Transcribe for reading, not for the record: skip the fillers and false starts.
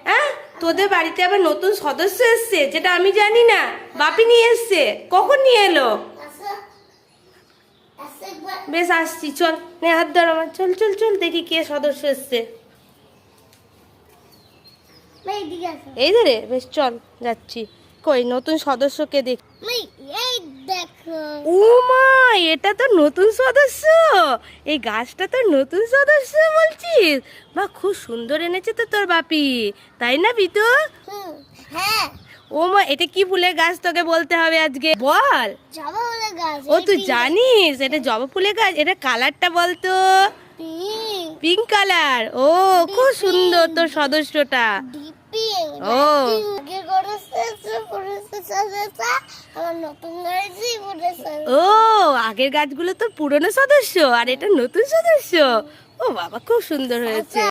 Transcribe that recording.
হ্যাঁ, তোদের বাড়িতে আবার নতুন সদস্য এসছে, যেটা আমি জানি না। বাপি নিয়ে এসছে। কখন নিয়ে এলো? বেশ, আসছি, চল। নে হাত ধর আমার, চল চল চল, দেখি কে সদস্য এসছে। এই রে, বেশ চল, যাচ্ছি। কই নতুন সদস্যকে দেখ। ও মা, এটা তো নতুন সদস্য। এই গাছটা তো নতুন সদস্য বলছিস? মা, খুব সুন্দর এনেছে তো তোর বাপি, তাই না বিতু? হ্যাঁ। ও মা, এটা কি ফুলের গাছ তোকে বলতে হবে আজকে, বল। জবা ফুলের গাছ। ও, তুই জানিস এটা জবা ফুলের গাছ? এটা কালারটা বলতো। Pink colour. ও, খুব সুন্দর তোর সদস্যটা। ও, ও, আগের গাছগুলো তোর পুরনো সদস্য আর এটা নতুন সদস্য। ও বাবা, খুব সুন্দর হয়েছে।